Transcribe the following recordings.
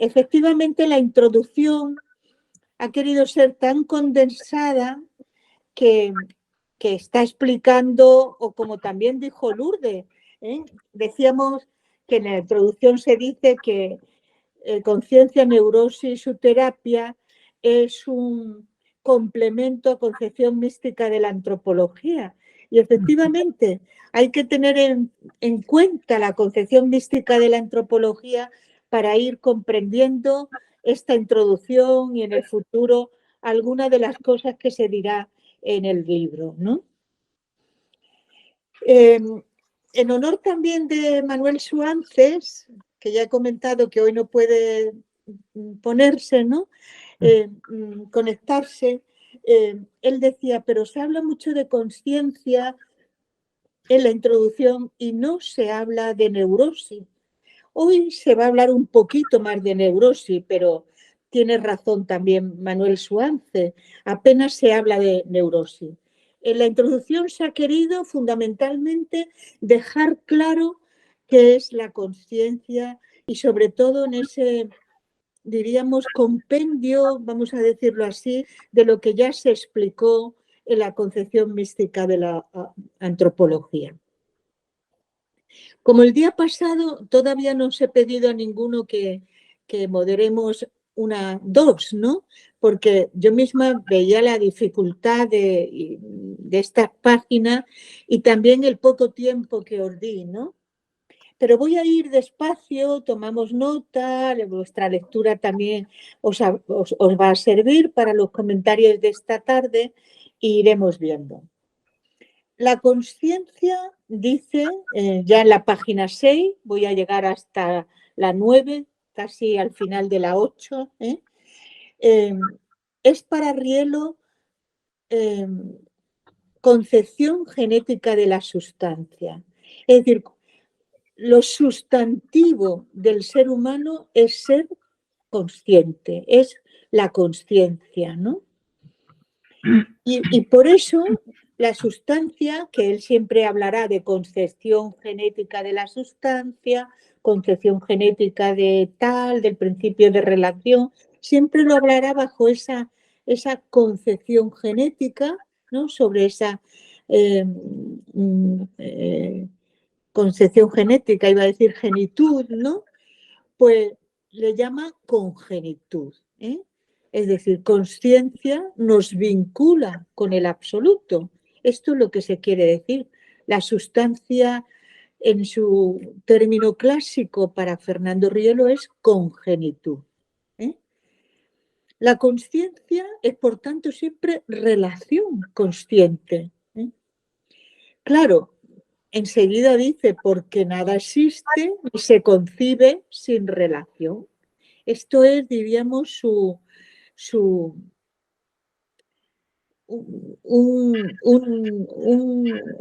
efectivamente la introducción ha querido ser tan condensada que está explicando, o como también dijo Lourdes, decíamos que en la introducción se dice que conciencia, neurosis, su terapia es un complemento a concepción mística de la antropología. Y efectivamente hay que tener en cuenta la concepción mística de la antropología para ir comprendiendo esta introducción y en el futuro alguna de las cosas que se dirá en el libro, ¿no? En honor también de Manuel Suances, que ya he comentado que hoy no puede ponerse, ¿no? Conectarse, él decía, pero se habla mucho de conciencia en la introducción y no se habla de neurosis. Hoy se va a hablar un poquito más de neurosis, pero tiene razón también Manuel Suances, apenas se habla de neurosis. En la introducción se ha querido fundamentalmente dejar claro qué es la conciencia y sobre todo en ese, diríamos, compendio, vamos a decirlo así, de lo que ya se explicó en la concepción mística de la antropología. Como el día pasado todavía no os he pedido a ninguno que moderemos dos, ¿no? Porque yo misma veía la dificultad de esta página y también el poco tiempo que os di, ¿no? Pero voy a ir despacio, tomamos nota, vuestra lectura también os va a servir para los comentarios de esta tarde e iremos viendo. La conciencia dice, ya en la página 6, voy a llegar hasta la 9, casi al final de la 8, es para Rielo concepción genética de la sustancia. Es decir, lo sustantivo del ser humano es ser consciente, es la conciencia, ¿no? Y por eso la sustancia, que él siempre hablará de concepción genética de la sustancia, concepción genética de tal, del principio de relación, siempre lo hablará bajo esa concepción genética, ¿no? Sobre esa concepción genética, iba a decir genitud, ¿no? Pues le llama congenitud, ¿eh? Es decir, conciencia nos vincula con el absoluto. Esto es lo que se quiere decir. La sustancia, en su término clásico para Fernando Rielo, es congenitud, ¿eh? La conciencia es, por tanto, siempre relación consciente, ¿eh? Claro, enseguida dice, porque nada existe ni se concibe sin relación. Esto es, diríamos,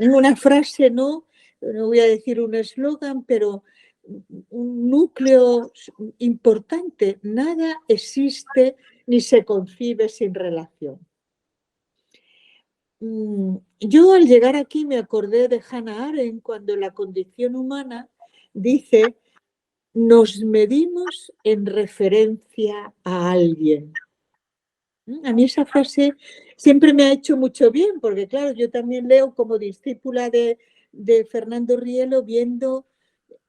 una frase, no voy a decir un eslogan, pero un núcleo importante. Nada existe ni se concibe sin relación. Yo al llegar aquí me acordé de Hannah Arendt cuando la condición humana dice: nos medimos en referencia a alguien. A mí esa frase siempre me ha hecho mucho bien, porque claro, yo también leo como discípula de Fernando Rielo, viendo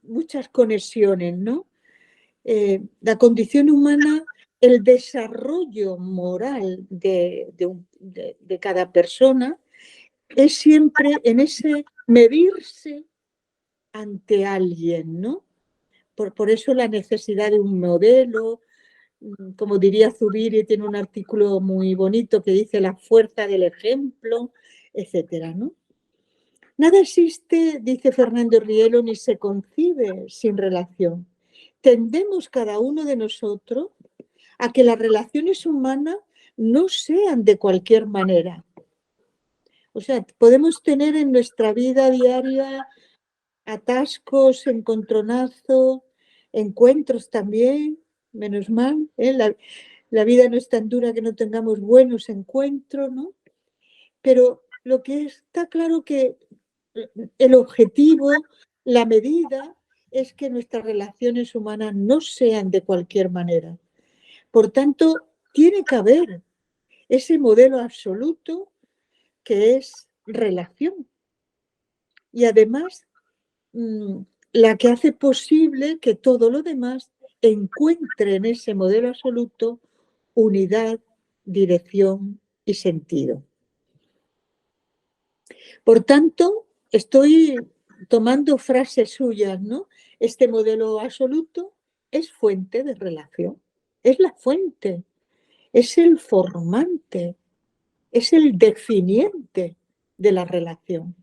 muchas conexiones, ¿no? La condición humana, el desarrollo moral de cada persona es siempre en ese medirse ante alguien, ¿no? Por eso la necesidad de un modelo, como diría Zubiri, tiene un artículo muy bonito que dice la fuerza del ejemplo, etcétera, ¿no? Nada existe, dice Fernando Rielo, ni se concibe sin relación. Tendemos cada uno de nosotros a que las relaciones humanas no sean de cualquier manera. O sea, podemos tener en nuestra vida diaria atascos, encontronazos, encuentros también, menos mal, ¿eh? La vida no es tan dura que no tengamos buenos encuentros, ¿no? Pero lo que está claro que el objetivo, la medida, es que nuestras relaciones humanas no sean de cualquier manera. Por tanto, tiene que haber ese modelo absoluto que es relación. Y además, la que hace posible que todo lo demás encuentre en ese modelo absoluto unidad, dirección y sentido. Por tanto, estoy tomando frases suyas, ¿no? Este modelo absoluto es fuente de relación, es la fuente, es el formante, es el definiente de la relación,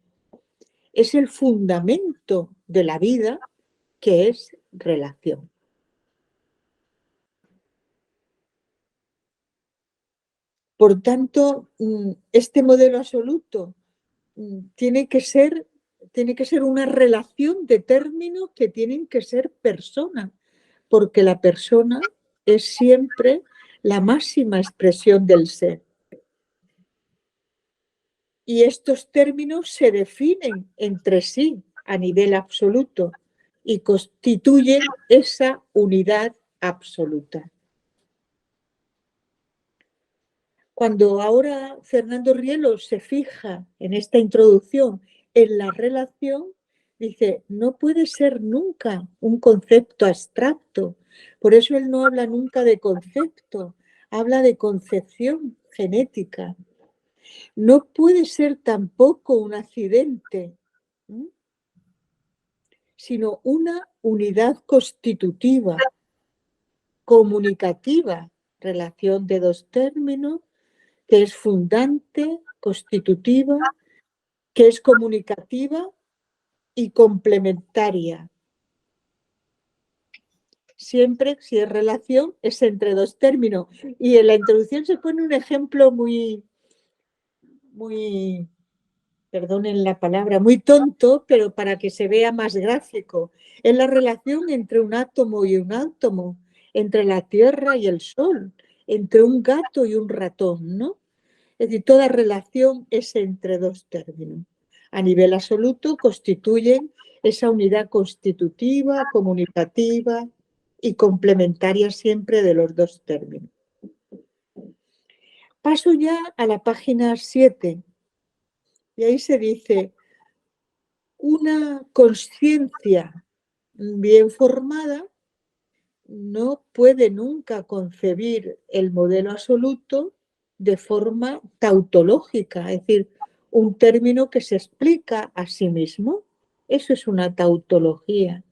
es el fundamento de la vida, que es relación. Por tanto, este modelo absoluto tiene que ser una relación de términos que tienen que ser personas, porque la persona es siempre la máxima expresión del ser. Y estos términos se definen entre sí a nivel absoluto y constituyen esa unidad absoluta. Cuando ahora Fernando Rielo se fija en esta introducción en la relación, dice, no puede ser nunca un concepto abstracto. Por eso él no habla nunca de concepto, habla de concepción genética. No puede ser tampoco un accidente, sino una unidad constitutiva, comunicativa, relación de dos términos, que es fundante, constitutiva, que es comunicativa y complementaria. Siempre, si es relación, es entre dos términos. Y en la introducción se pone un ejemplo muy, perdonen la palabra, muy tonto, pero para que se vea más gráfico. Es la relación entre un átomo y un átomo, entre la Tierra y el Sol, entre un gato y un ratón, ¿no? Es decir, toda relación es entre dos términos. A nivel absoluto constituyen esa unidad constitutiva, comunicativa y complementaria siempre de los dos términos. Paso ya a la página 7 y ahí se dice, una conciencia bien formada no puede nunca concebir el modelo absoluto de forma tautológica, es decir, un término que se explica a sí mismo. Eso es una tautología.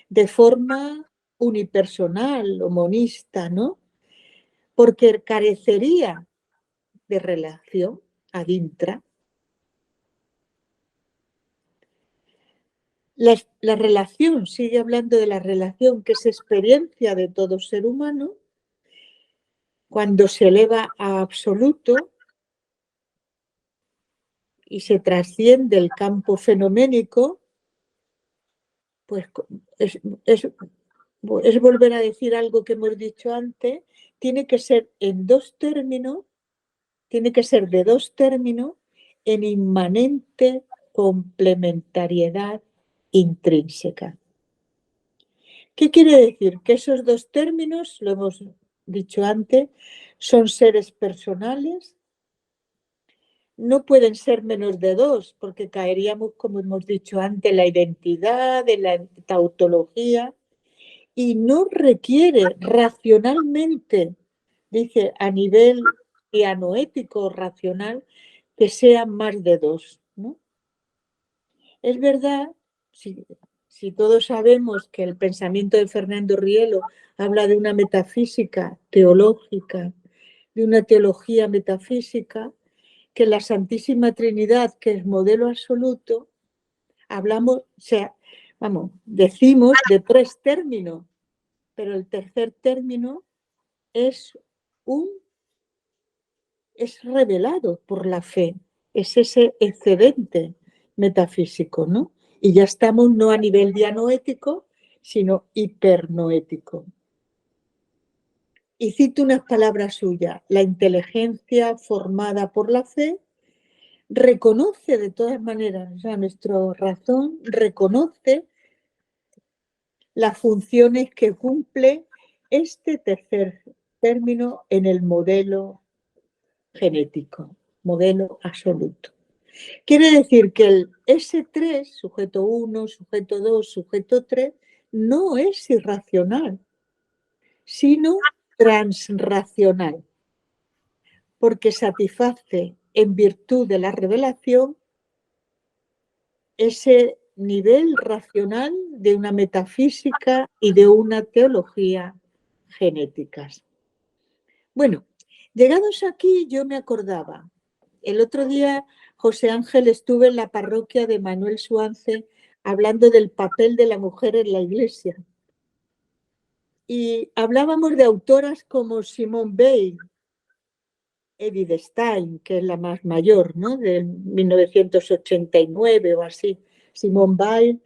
De forma unipersonal o monista, ¿no? Porque carecería de relación ad intra. La relación, sigue hablando de la relación que es experiencia de todo ser humano, cuando se eleva a absoluto y se trasciende el campo fenoménico, pues es volver a decir algo que hemos dicho antes, tiene que ser en dos términos, tiene que ser de dos términos en inmanente complementariedad intrínseca. ¿Qué quiere decir? Que esos dos términos, lo hemos dicho antes, son seres personales, no pueden ser menos de dos, porque caeríamos, como hemos dicho antes, en la identidad, en la tautología, y no requiere racionalmente, dice, a nivel dianoético o racional, que sean más de dos, ¿no? Es verdad, si todos sabemos que el pensamiento de Fernando Rielo habla de una metafísica teológica, de una teología metafísica, que la Santísima Trinidad, que es modelo absoluto, decimos de tres términos, pero el tercer término es revelado por la fe, es ese excedente metafísico, ¿no? Y ya estamos no a nivel dianoético, sino hipernoético. Y cito unas palabras suyas, la inteligencia formada por la fe reconoce de todas maneras, o sea, nuestra razón reconoce las funciones que cumple este tercer término en el modelo genético, modelo absoluto. Quiere decir que el S3, sujeto 1, sujeto 2, sujeto 3, no es irracional, sino transracional, porque satisface en virtud de la revelación ese nivel racional de una metafísica y de una teología genéticas. Bueno, llegados aquí yo me acordaba, el otro día José Ángel estuve en la parroquia de Manuel Suance hablando del papel de la mujer en la iglesia y hablábamos de autoras como Simone Weil, Edith Stein, que es la más mayor, ¿no? De 1989 o así, Simone Weil,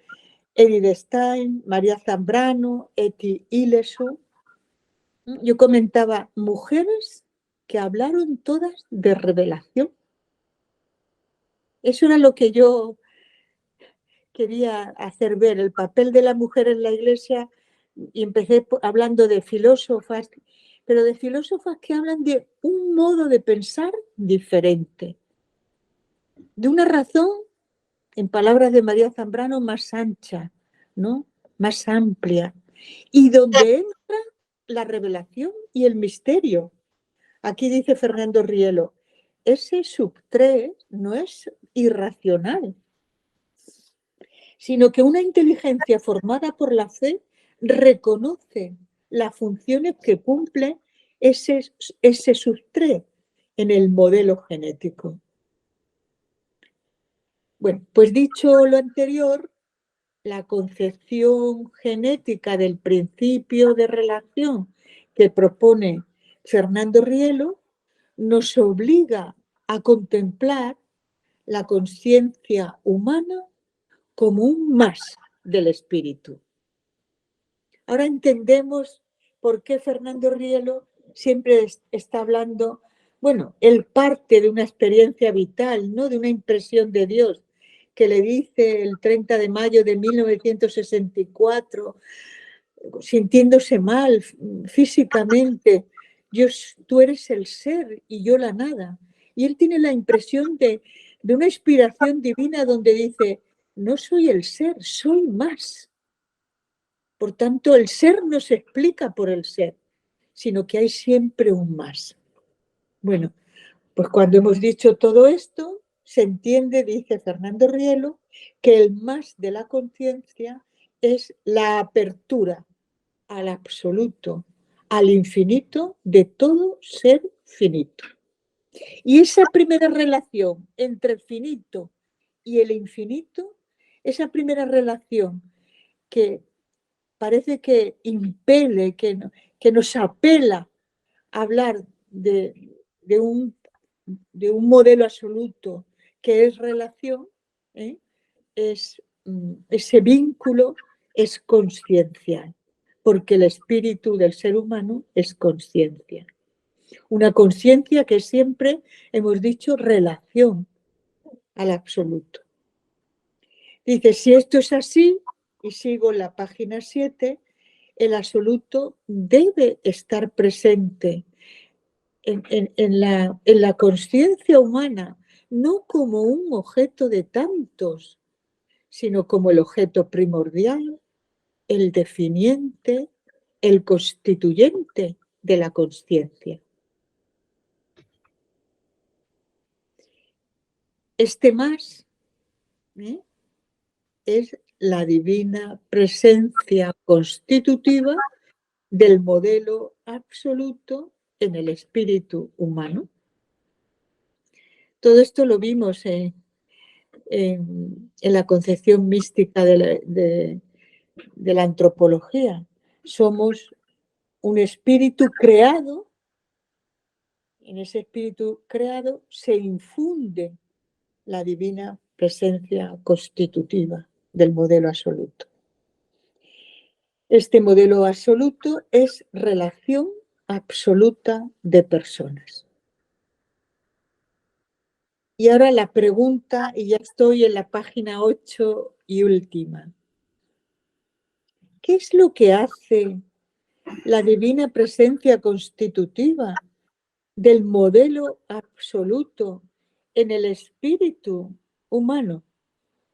Edith Stein, María Zambrano, Etty Hillesum. Yo comentaba mujeres que hablaron todas de revelación. Eso era lo que yo quería hacer ver, el papel de la mujer en la iglesia, y empecé hablando de filósofas, pero de filósofas que hablan de un modo de pensar diferente, de una razón, en palabras de María Zambrano, más ancha, ¿no? Más amplia, y donde entra la revelación y el misterio. Aquí dice Fernando Rielo, ese sub 3 no es irracional, sino que una inteligencia formada por la fe reconoce las funciones que cumple ese sub 3 en el modelo genético. Bueno, pues dicho lo anterior, la concepción genética del principio de relación que propone Fernando Rielo nos obliga a contemplar la conciencia humana como un más del espíritu. Ahora entendemos por qué Fernando Rielo siempre está hablando, bueno, él parte de una experiencia vital, ¿no? De una impresión de Dios, que le dice el 30 de mayo de 1964, sintiéndose mal físicamente, tú eres el ser y yo la nada. Y él tiene la impresión de una inspiración divina donde dice, no soy el ser, soy más. Por tanto, el ser no se explica por el ser, sino que hay siempre un más. Bueno, pues cuando hemos dicho todo esto, se entiende, dice Fernando Rielo, que el más de la conciencia es la apertura al absoluto, al infinito de todo ser finito. Y esa primera relación entre el finito y el infinito, esa primera relación que parece que impele, que nos apela a hablar de un modelo absoluto que es relación, ¿eh? Ese vínculo es conciencial, porque el espíritu del ser humano es conciencia. Una conciencia que siempre, hemos dicho, relación al absoluto. Dice, si esto es así, y sigo la página 7, el absoluto debe estar presente en la conciencia humana, no como un objeto de tantos, sino como el objeto primordial, el definiente, el constituyente de la conciencia. Este más es la divina presencia constitutiva del modelo absoluto en el espíritu humano. Todo esto lo vimos en la concepción mística de la antropología. Somos un espíritu creado, en ese espíritu creado se infunde la divina presencia constitutiva del modelo absoluto. Este modelo absoluto es relación absoluta de personas. Y ahora la pregunta, y ya estoy en la página 8 y última. ¿Qué es lo que hace la divina presencia constitutiva del modelo absoluto en el espíritu humano?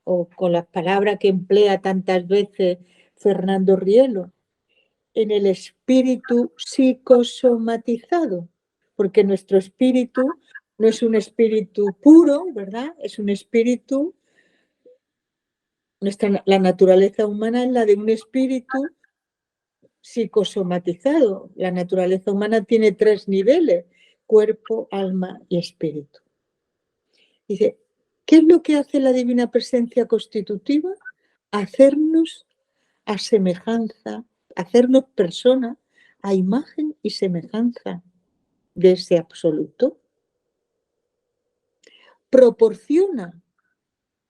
O con las palabras que emplea tantas veces Fernando Rielo, en el espíritu psicosomatizado, porque nuestro espíritu no es un espíritu puro, ¿verdad? Es un espíritu, la naturaleza humana es la de un espíritu psicosomatizado. La naturaleza humana tiene 3 niveles: cuerpo, alma y espíritu. Dice, ¿qué es lo que hace la divina presencia constitutiva? Hacernos a semejanza, hacernos personas a imagen y semejanza de ese absoluto. Proporciona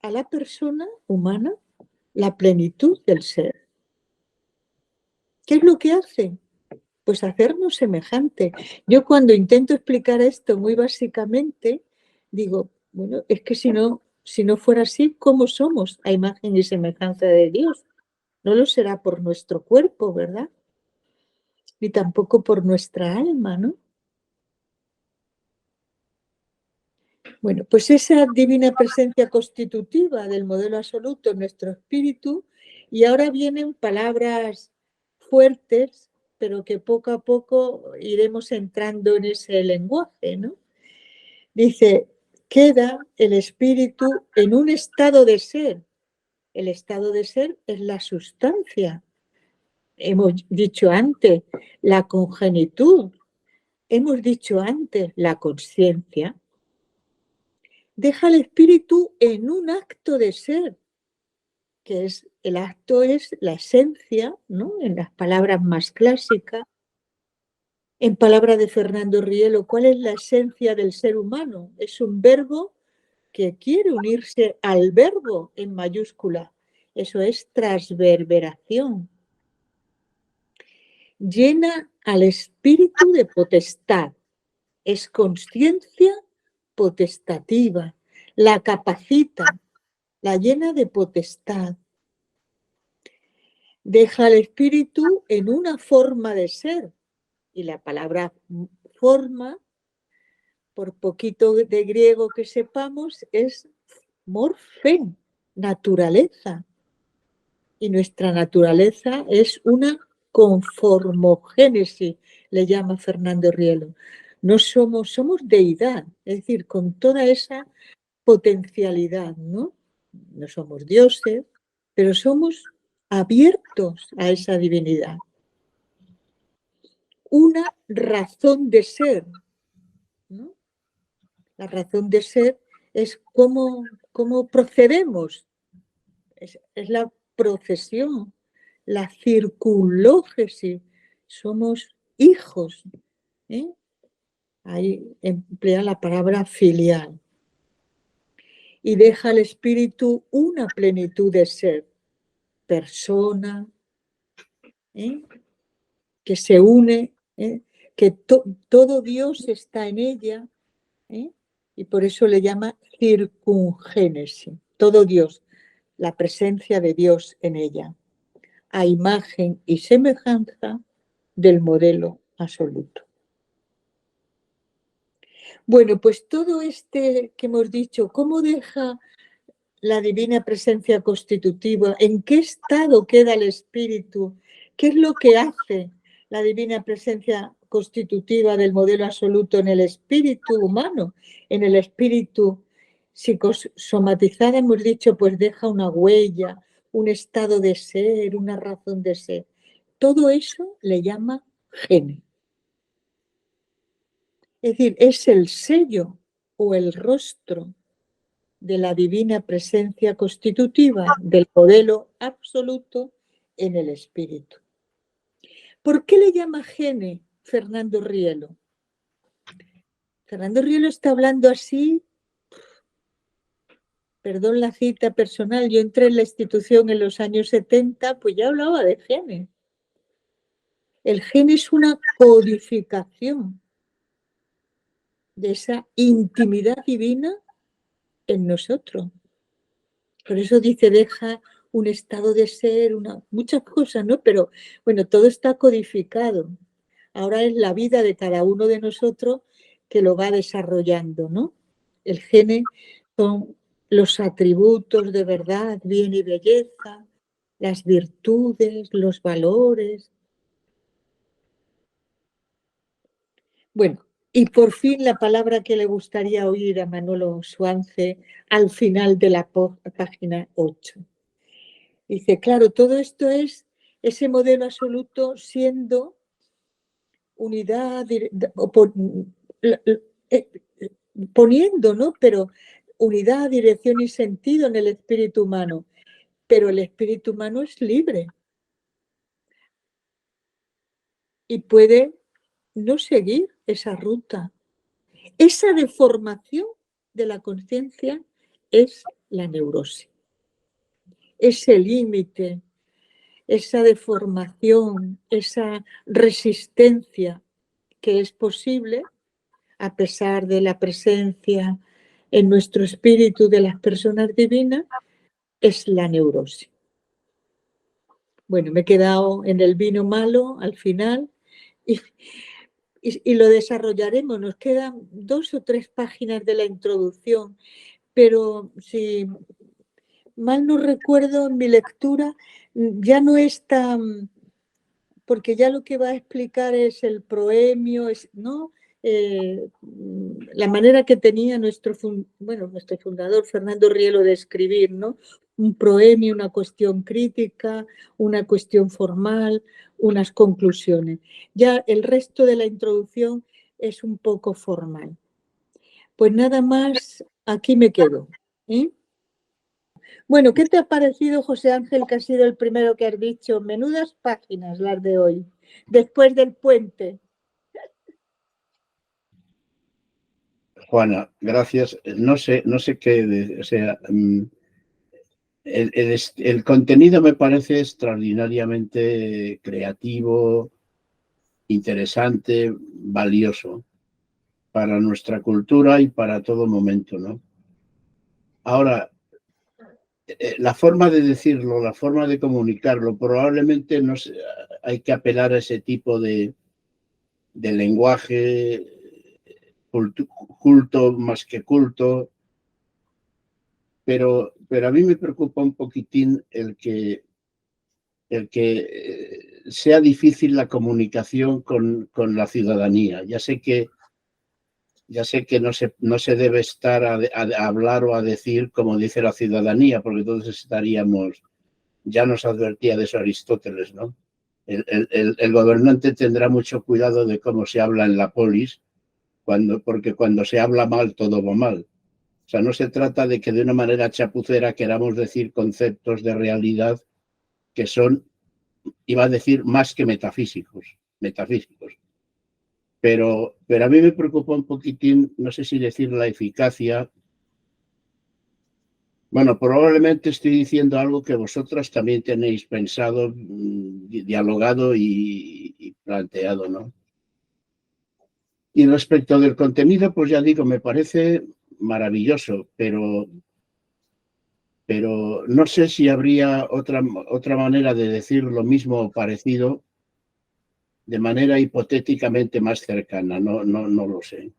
a la persona humana la plenitud del ser. ¿Qué es lo que hace? Pues hacernos semejante. Yo cuando intento explicar esto muy básicamente, digo, bueno, es que si no fuera así, ¿cómo somos a imagen y semejanza de Dios? No lo será por nuestro cuerpo, ¿verdad? Ni tampoco por nuestra alma, ¿no? Bueno, pues esa divina presencia constitutiva del modelo absoluto en nuestro espíritu, y ahora vienen palabras fuertes, pero que poco a poco iremos entrando en ese lenguaje, ¿no? Dice, queda el espíritu en un estado de ser. El estado de ser es la sustancia. Hemos dicho antes, la congenitud. Hemos dicho antes, la conciencia. Deja al espíritu en un acto de ser, que es el acto, es la esencia, ¿no? En las palabras más clásicas. En palabras de Fernando Rielo, ¿cuál es la esencia del ser humano? Es un verbo que quiere unirse al verbo en mayúscula. Eso es transverberación. Llena al espíritu de potestad. Es consciencia potestativa. La capacita, la llena de potestad. Deja al espíritu en una forma de ser. Y la palabra forma, por poquito de griego que sepamos, es morfe, naturaleza. Y nuestra naturaleza es una conformogénesis, le llama Fernando Rielo. No somos deidad, es decir, con toda esa potencialidad, ¿no? No somos dioses, pero somos abiertos a esa divinidad. Una razón de ser, ¿no? La razón de ser es cómo procedemos, es la procesión, la circunlógesis, somos hijos, ¿eh? Ahí emplea la palabra filial. Y deja al espíritu una plenitud de ser, persona, ¿eh? Que se une, ¿eh? Que todo Dios está en ella, ¿eh? Y por eso le llama circungénesis, todo Dios, la presencia de Dios en ella, a imagen y semejanza del modelo absoluto. Bueno, pues todo que hemos dicho, ¿cómo deja la divina presencia constitutiva? ¿En qué estado queda el espíritu? ¿Qué es lo que hace la divina presencia constitutiva del modelo absoluto en el espíritu humano? En el espíritu psicosomatizado hemos dicho, pues deja una huella, un estado de ser, una razón de ser. Todo eso le llama gene. Es decir, es el sello o el rostro de la divina presencia constitutiva del modelo absoluto en el espíritu. ¿Por qué le llama gene Fernando Rielo? Fernando Rielo está hablando así, perdón la cita personal, yo entré en la institución en los años 70, pues ya hablaba de gene. El gene es una codificación de esa intimidad divina en nosotros. Por eso dice, deja un estado de ser, muchas cosas, ¿no? Pero bueno, todo está codificado. Ahora es la vida de cada uno de nosotros que lo va desarrollando, ¿no? El gene son los atributos de verdad, bien y belleza, las virtudes, los valores. Bueno, y por fin la palabra que le gustaría oír a Manolo Suárez al final de la página 8. Dice, claro, todo esto es ese modelo absoluto siendo unidad, poniendo, ¿no? Pero unidad, dirección y sentido en el espíritu humano. Pero el espíritu humano es libre y puede no seguir esa ruta. Esa deformación de la conciencia es la neurosis. Ese límite, esa deformación, esa resistencia que es posible a pesar de la presencia en nuestro espíritu de las personas divinas, es la neurosis. Bueno, me he quedado en el vino malo al final y lo desarrollaremos. Nos quedan 2 o 3 páginas de la introducción, pero si mal no recuerdo, en mi lectura ya no es tan, porque ya lo que va a explicar es el proemio, ¿no? La manera que tenía nuestro fundador Fernando Rielo de escribir, ¿no? Un proemio, una cuestión crítica, una cuestión formal, unas conclusiones. Ya el resto de la introducción es un poco formal. Pues nada más, aquí me quedo. ¿Eh? Bueno, ¿qué te ha parecido, José Ángel, que ha sido el primero que has dicho? Menudas páginas las de hoy, después del puente. Juana, gracias. No sé qué, o sea, el contenido me parece extraordinariamente creativo, interesante, valioso para nuestra cultura y para todo momento, ¿no? Ahora, la forma de decirlo, la forma de comunicarlo, probablemente no sé, hay que apelar a ese tipo de lenguaje culto más que culto, pero a mí me preocupa un poquitín el que sea difícil la comunicación con la ciudadanía. Ya sé que no se debe estar a hablar o a decir como dice la ciudadanía, porque entonces ya nos advertía de eso Aristóteles, ¿no? El gobernante tendrá mucho cuidado de cómo se habla en la polis, porque cuando se habla mal, todo va mal. O sea, no se trata de que de una manera chapucera queramos decir conceptos de realidad que son, iba a decir, más que metafísicos. Pero a mí me preocupa un poquitín, no sé si decir la eficacia. Bueno, probablemente estoy diciendo algo que vosotras también tenéis pensado, dialogado y planteado, ¿no? Y respecto del contenido, pues ya digo, me parece maravilloso, pero no sé si habría otra manera de decir lo mismo o parecido de manera hipotéticamente más cercana, no lo sé.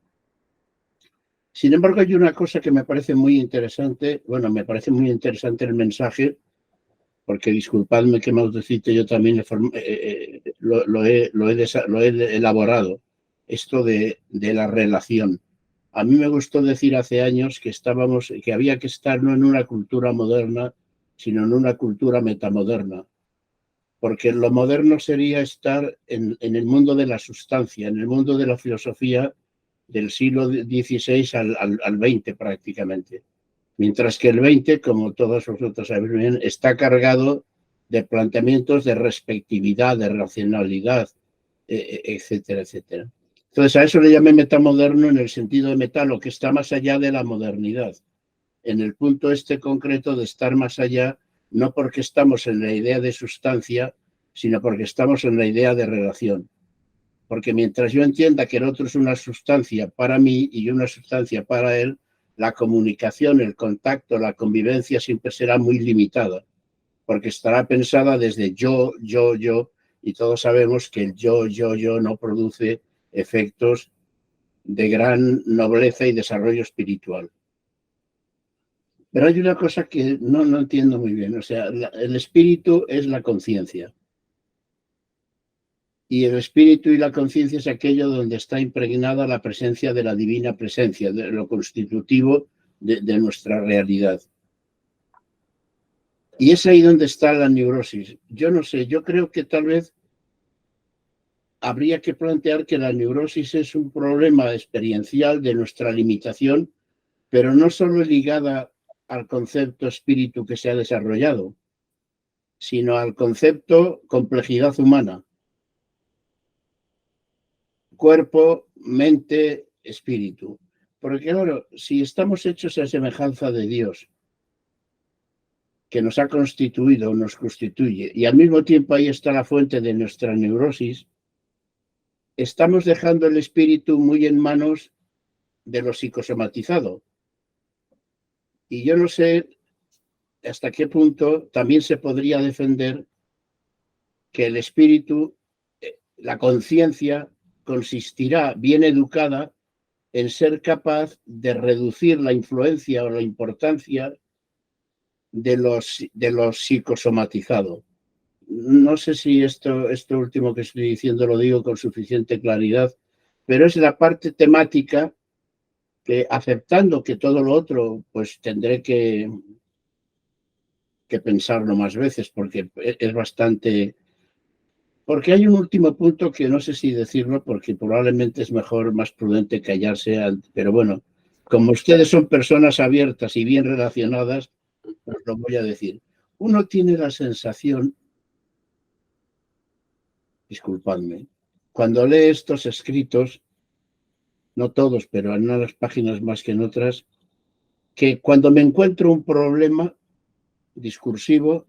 Sin embargo, hay una cosa que me parece muy interesante, me parece muy interesante el mensaje, porque disculpadme que Mautecito, yo también lo he elaborado, esto de la relación. A mí me gustó decir hace años que había que estar no en una cultura moderna, sino en una cultura metamoderna, porque lo moderno sería estar en el mundo de la sustancia, en el mundo de la filosofía del siglo XVI al XX prácticamente. Mientras que el XX, como todos vosotros sabéis bien, está cargado de planteamientos de respectividad, de racionalidad, etcétera, etcétera. Entonces a eso le llamé metamoderno en el sentido de meta, lo que está más allá de la modernidad. En el punto concreto de estar más allá, no porque estamos en la idea de sustancia, sino porque estamos en la idea de relación. Porque mientras yo entienda que el otro es una sustancia para mí y yo una sustancia para él, la comunicación, el contacto, la convivencia siempre será muy limitada. porque estará pensada desde yo, y todos sabemos que el yo no produce efectos de gran nobleza y desarrollo espiritual. Pero hay una cosa que no entiendo muy bien, o sea, el espíritu es la conciencia. Y el espíritu y la conciencia es aquello donde está impregnada la presencia de la divina presencia, de lo constitutivo de nuestra realidad. Y es ahí donde está la neurosis. Yo no sé, yo creo que tal vez habría que plantear que la neurosis es un problema experiencial de nuestra limitación, pero no solo ligada al concepto espíritu que se ha desarrollado, sino al concepto complejidad humana. Cuerpo, mente, espíritu. Porque claro, si estamos hechos a semejanza de Dios, que nos ha constituido, nos constituye, y al mismo tiempo ahí está la fuente de nuestra neurosis, estamos dejando el espíritu muy en manos de lo psicosomatizado. Y yo no sé hasta qué punto también se podría defender que el espíritu, la conciencia, consistirá bien educada en ser capaz de reducir la influencia o la importancia de lo psicosomatizado. No sé si esto último que estoy diciendo lo digo con suficiente claridad, pero es la parte temática que, aceptando que todo lo otro, pues tendré que pensarlo más veces, porque es bastante... Porque hay un último punto que no sé si decirlo, porque probablemente es mejor, más prudente callarse, pero bueno, como ustedes son personas abiertas y bien relacionadas, pues lo voy a decir. Uno tiene la sensación, disculpadme, cuando lee estos escritos, no todos, pero en unas páginas más que en otras, que cuando me encuentro un problema discursivo,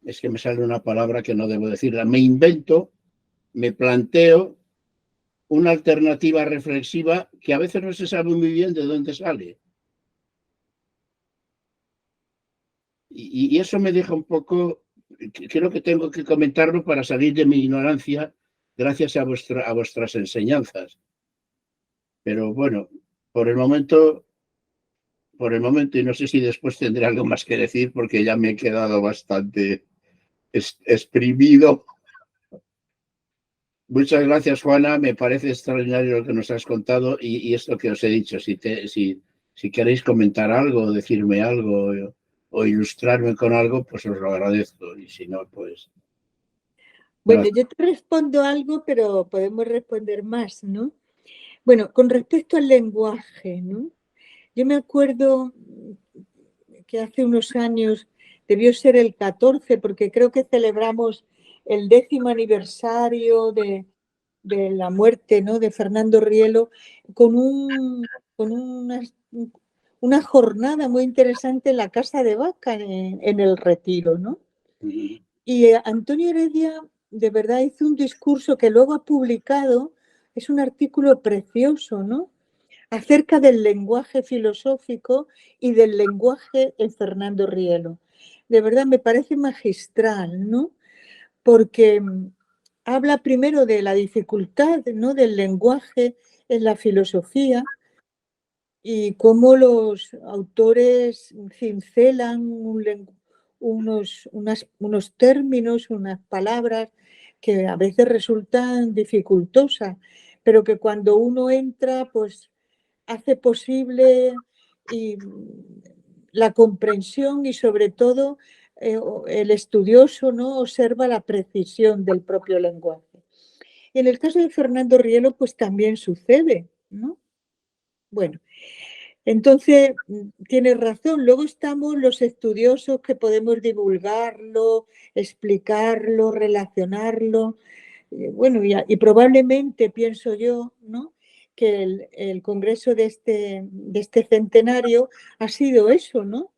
es que me sale una palabra que no debo decirla, me invento, me planteo una alternativa reflexiva que a veces no se sabe muy bien de dónde sale. Y eso me deja un poco, creo que tengo que comentarlo para salir de mi ignorancia gracias a vuestras enseñanzas. Pero bueno, por el momento, y no sé si después tendré algo más que decir porque ya me he quedado bastante exprimido. Muchas gracias, Juana. Me parece extraordinario lo que nos has contado y esto que os he dicho. Si queréis comentar algo, decirme algo o ilustrarme con algo, pues os lo agradezco. Y si no, pues... Bueno, yo te respondo algo, pero podemos responder más, ¿no? Bueno, con respecto al lenguaje, ¿no? Yo me acuerdo que hace unos años, debió ser el 14, porque creo que celebramos el 10º aniversario de la muerte, ¿no?, de Fernando Rielo, con una jornada muy interesante en la Casa de Vaca, en El Retiro, ¿no? Y Antonio Heredia de verdad hizo un discurso que luego ha publicado, es un artículo precioso, ¿no?, acerca del lenguaje filosófico y del lenguaje en Fernando Rielo. De verdad me parece magistral, ¿no?, porque habla primero de la dificultad, ¿no?, del lenguaje en la filosofía y cómo los autores cincelan unos términos, unas palabras que a veces resultan dificultosas, pero que cuando uno entra, pues hace posible la comprensión y sobre todo el estudioso, ¿no?, observa la precisión del propio lenguaje. Y en el caso de Fernando Rielo, pues también sucede, ¿no? Bueno, entonces tienes razón. Luego estamos los estudiosos que podemos divulgarlo, explicarlo, relacionarlo. Bueno, y probablemente pienso yo, ¿no?, que el congreso de este centenario ha sido eso, ¿no?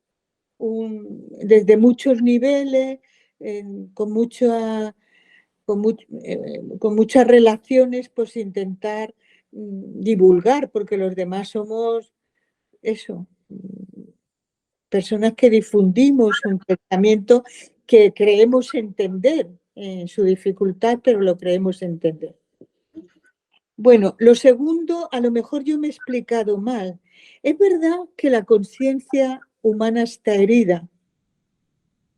Desde muchos niveles, con muchas relaciones, pues intentar divulgar, porque los demás somos eso, personas que difundimos un pensamiento que creemos entender en su dificultad, pero lo creemos entender. Bueno, lo segundo, a lo mejor yo me he explicado mal. Es verdad que la conciencia humana está herida.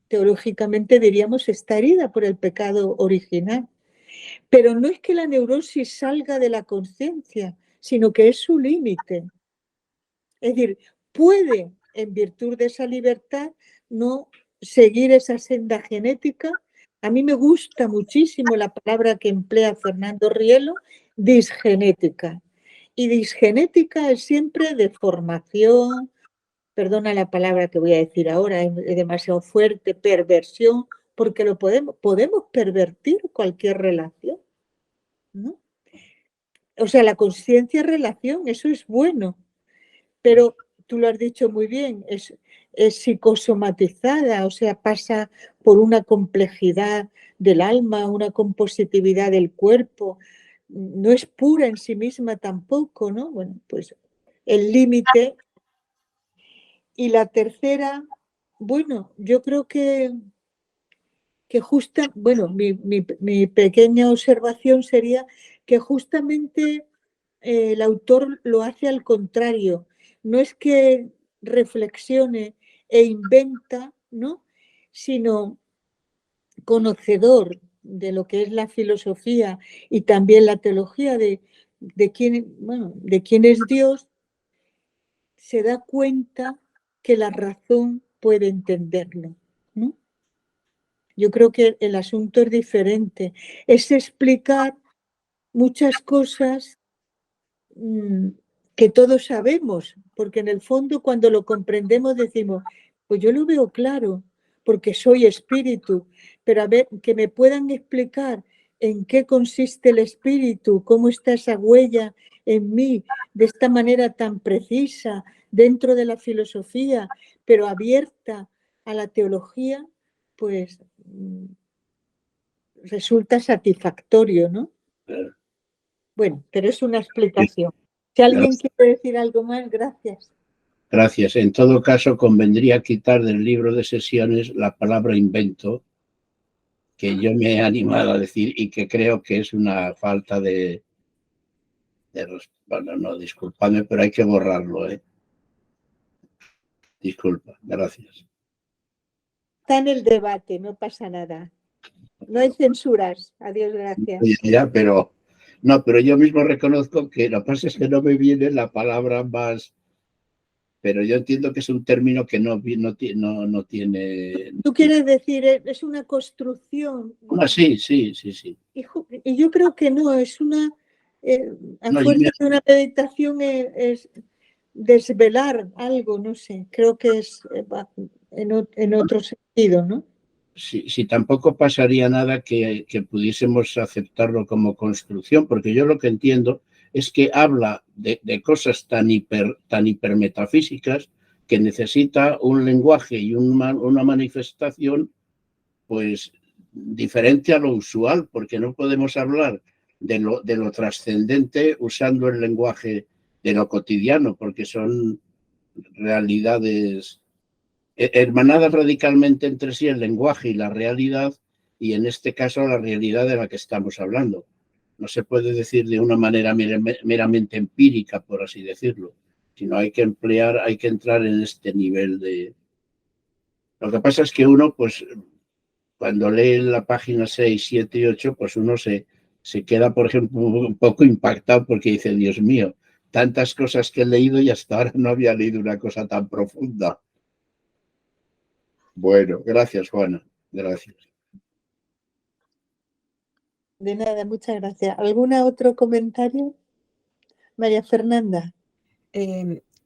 Teológicamente diríamos está herida por el pecado original. Pero no es que la neurosis salga de la conciencia, sino que es su límite. Es decir, puede, en virtud de esa libertad, no seguir esa senda genética. A mí me gusta muchísimo la palabra que emplea Fernando Rielo, disgenética. Y disgenética es siempre deformación, perdona la palabra que voy a decir ahora, es demasiado fuerte, perversión, porque lo podemos pervertir cualquier relación, ¿no? O sea, la conciencia es relación, eso es bueno, pero tú lo has dicho muy bien, es psicosomatizada, o sea, pasa por una complejidad del alma, una compositividad del cuerpo, no es pura en sí misma tampoco, ¿no? Bueno, pues el límite. Y la tercera, bueno, yo creo que bueno, mi pequeña observación sería que justamente el autor lo hace al contrario. No es que reflexione e inventa, ¿no? Sino conocedor de lo que es la filosofía y también la teología de quién es Dios, se da cuenta que la razón puede entenderlo, ¿no? Yo creo que el asunto es diferente. Es explicar muchas cosas que todos sabemos, porque en el fondo cuando lo comprendemos decimos, pues yo lo veo claro, porque soy espíritu, pero a ver, que me puedan explicar en qué consiste el espíritu, cómo está esa huella en mí, de esta manera tan precisa, dentro de la filosofía, pero abierta a la teología, pues resulta satisfactorio, ¿no? Bueno, pero es una explicación. Si alguien quiere decir algo más, gracias. Gracias. En todo caso, convendría quitar del libro de sesiones la palabra invento, que yo me he animado a decir y que creo que es una falta de bueno, no, disculpadme, pero hay que borrarlo, ¿eh? Disculpa, gracias. Está en el debate, no pasa nada. No hay censuras. Adiós, gracias. Ya, pero no, pero yo mismo reconozco que lo que pasa es que no me viene la palabra más, pero yo entiendo que es un término que no tiene. Tú quieres decir, es una construcción. Sí. Y yo creo que no, es una, a No, fuerza de una meditación es desvelar algo, no sé, creo que es en otro sentido, ¿no? si tampoco pasaría nada que pudiésemos aceptarlo como construcción, porque yo lo que entiendo es que habla de cosas tan hipermetafísicas que necesita un lenguaje y una manifestación pues diferente a lo usual, porque no podemos hablar de lo trascendente usando el lenguaje de lo cotidiano, porque son realidades hermanadas radicalmente entre sí, el lenguaje y la realidad, y en este caso la realidad de la que estamos hablando. No se puede decir de una manera meramente empírica, por así decirlo, sino hay que entrar en este nivel de... Lo que pasa es que uno, pues, cuando lee la página 6, 7 y 8, pues uno se queda, por ejemplo, un poco impactado porque dice, Dios mío, tantas cosas que he leído y hasta ahora no había leído una cosa tan profunda. Bueno, gracias, Juana. Gracias. De nada, muchas gracias. ¿Algún otro comentario? María Fernanda.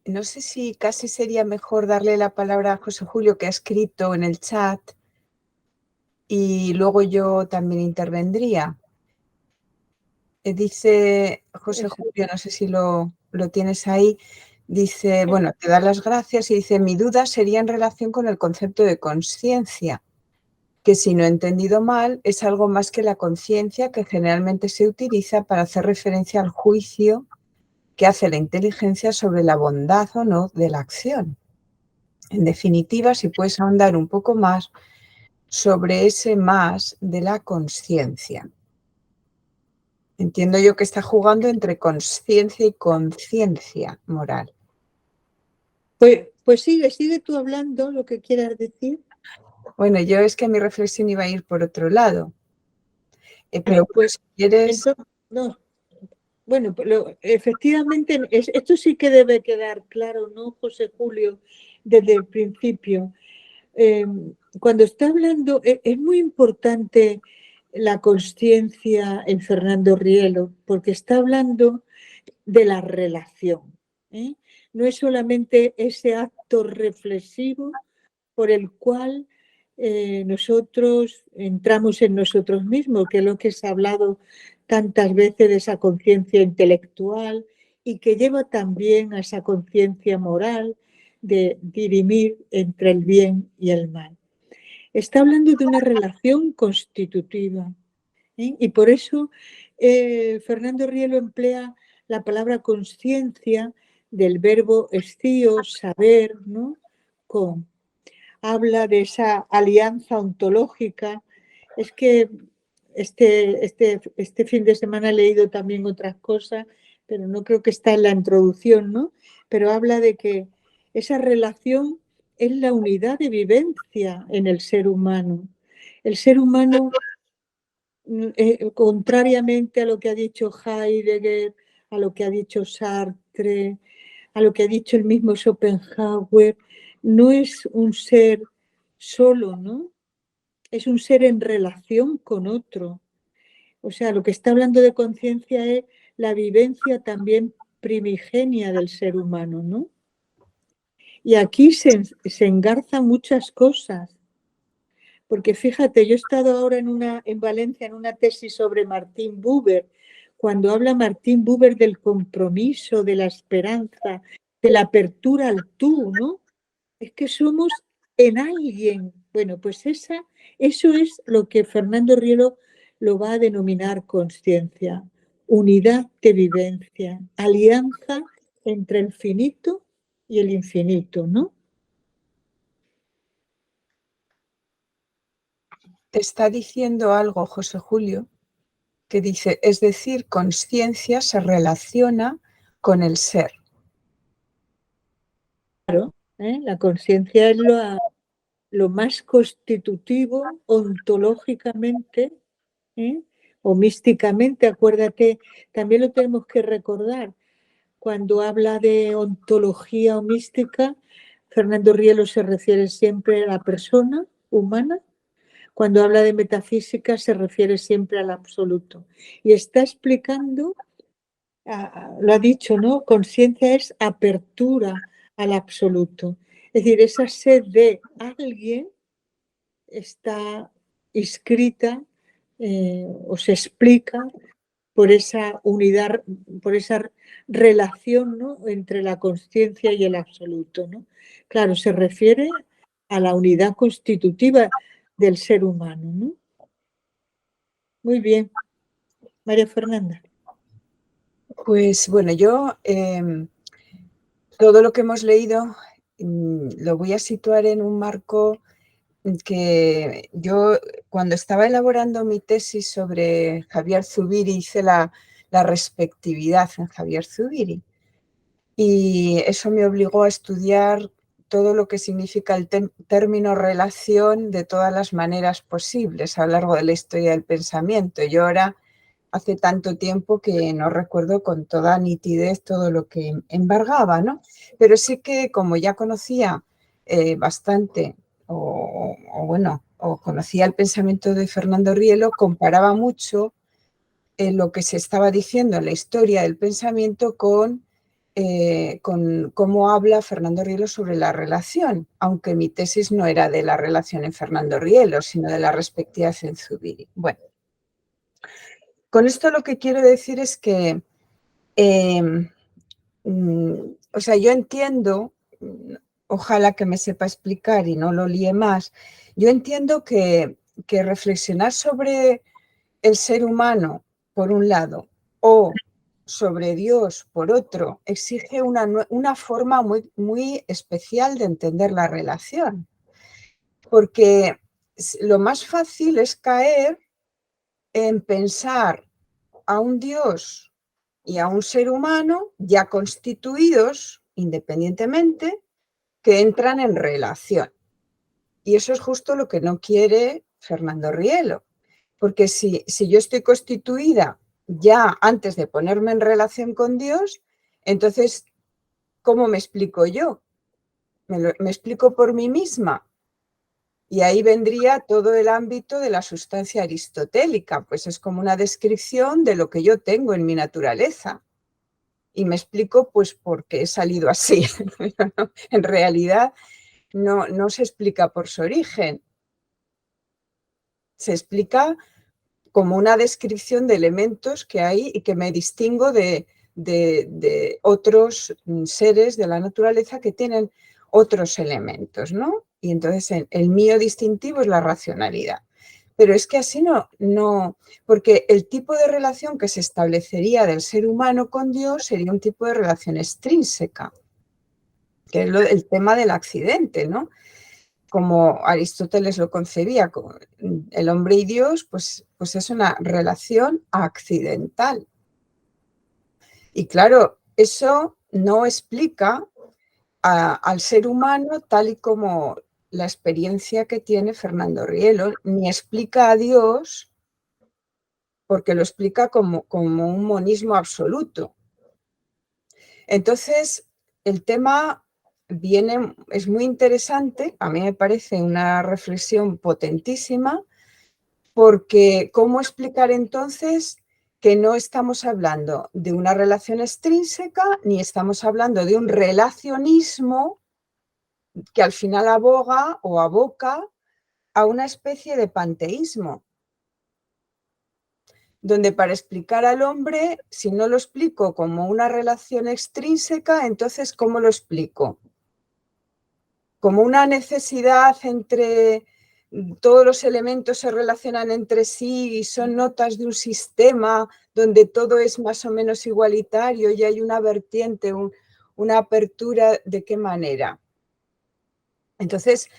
No sé si casi sería mejor darle la palabra a José Julio, que ha escrito en el chat, y luego yo también intervendría. Dice José Julio, no sé si lo tienes ahí, dice, bueno, te da las gracias y dice, mi duda sería en relación con el concepto de conciencia, que si no he entendido mal, es algo más que la conciencia que generalmente se utiliza para hacer referencia al juicio que hace la inteligencia sobre la bondad o no de la acción. En definitiva, si puedes ahondar un poco más sobre ese más de la conciencia. Entiendo yo que está jugando entre conciencia y conciencia moral. Pues sigue tú hablando lo que quieras decir. Bueno, yo es que mi reflexión iba a ir por otro lado. Pero Pues si quieres... entonces, no. Bueno, efectivamente, esto sí que debe quedar claro, ¿no, José Julio? Desde el principio. Cuando está hablando, es muy importante la consciencia en Fernando Rielo, porque está hablando de la relación. ¿eh? No es solamente ese acto reflexivo por el cual nosotros entramos en nosotros mismos, que es lo que se ha hablado tantas veces de esa conciencia intelectual y que lleva también a esa conciencia moral de dirimir entre el bien y el mal. Está hablando de una relación constitutiva. Y por eso Fernando Rielo emplea la palabra conciencia del verbo estío, saber, ¿no? Con. Habla de esa alianza ontológica. Es que este fin de semana he leído también otras cosas, pero no creo que está en la introducción, ¿no? Pero habla de que esa relación es la unidad de vivencia en el ser humano. El ser humano, contrariamente a lo que ha dicho Heidegger, a lo que ha dicho Sartre, a lo que ha dicho el mismo Schopenhauer, no es un ser solo, ¿no? Es un ser en relación con otro. O sea, lo que está hablando de conciencia es la vivencia también primigenia del ser humano, ¿no? Y aquí se engarzan muchas cosas. Porque fíjate, yo he estado ahora en Valencia en una tesis sobre Martin Buber. Cuando habla Martin Buber del compromiso, de la esperanza, de la apertura al tú, ¿no? Es que somos en alguien. Bueno, pues eso es lo que Fernando Rielo lo va a denominar conciencia, unidad de vivencia, alianza entre el finito y el infinito, ¿no? Te está diciendo algo, José Julio, que dice, es decir, conciencia se relaciona con el ser. Claro, la conciencia es lo más constitutivo ontológicamente, o místicamente, acuérdate, también lo tenemos que recordar. Cuando habla de ontología o mística, Fernando Rielo se refiere siempre a la persona humana. Cuando habla de metafísica se refiere siempre al absoluto. Y está explicando, lo ha dicho, ¿no? Conciencia es apertura al absoluto. Es decir, esa sed de alguien está inscrita o se explica por esa unidad, por esa relación, ¿no? Entre la conciencia y el absoluto, ¿no? Claro, se refiere a la unidad constitutiva del ser humano, ¿no? Muy bien. María Fernanda. Pues bueno, yo todo lo que hemos leído lo voy a situar en un marco que yo cuando estaba elaborando mi tesis sobre Javier Zubiri hice la respectividad en Javier Zubiri y eso me obligó a estudiar todo lo que significa el término relación de todas las maneras posibles a lo largo de la historia del pensamiento. Yo ahora hace tanto tiempo que no recuerdo con toda nitidez todo lo que embargaba, ¿no? Pero sí que como ya conocía bastante o conocía el pensamiento de Fernando Rielo, comparaba mucho lo que se estaba diciendo en la historia del pensamiento con cómo habla Fernando Rielo sobre la relación, aunque mi tesis no era de la relación en Fernando Rielo, sino de la respectividad en Zubiri. Bueno, con esto lo que quiero decir es que, o sea, yo entiendo, ojalá que me sepa explicar y no lo líe más, yo entiendo que reflexionar sobre el ser humano, por un lado, o sobre Dios por otro exige una forma muy, muy especial de entender la relación. Porque lo más fácil es caer en pensar a un Dios y a un ser humano ya constituidos independientemente que entran en relación. Y eso es justo lo que no quiere Fernando Rielo. Porque si yo estoy constituida ya antes de ponerme en relación con Dios, entonces, ¿cómo me explico yo? ¿Me explico por mí misma? Y ahí vendría todo el ámbito de la sustancia aristotélica, pues es como una descripción de lo que yo tengo en mi naturaleza. Y me explico pues por qué he salido así. En realidad no se explica por su origen, se explica como una descripción de elementos que hay y que me distingo de otros seres de la naturaleza que tienen otros elementos, ¿no? Y entonces el mío distintivo es la racionalidad. Pero es que así no, porque el tipo de relación que se establecería del ser humano con Dios sería un tipo de relación extrínseca, que es el tema del accidente, ¿no? Como Aristóteles lo concebía, el hombre y Dios, pues es una relación accidental. Y claro, eso no explica al ser humano tal y como la experiencia que tiene Fernando Rielo, ni explica a Dios, porque lo explica como un monismo absoluto. Entonces, el tema es muy interesante, a mí me parece una reflexión potentísima, porque ¿cómo explicar entonces que no estamos hablando de una relación extrínseca ni estamos hablando de un relacionismo que al final aboga o aboca a una especie de panteísmo? Donde para explicar al hombre, si no lo explico como una relación extrínseca, entonces ¿cómo lo explico? Como una necesidad entre todos los elementos se relacionan entre sí y son notas de un sistema donde todo es más o menos igualitario y hay una vertiente, una apertura, ¿de qué manera? Entonces,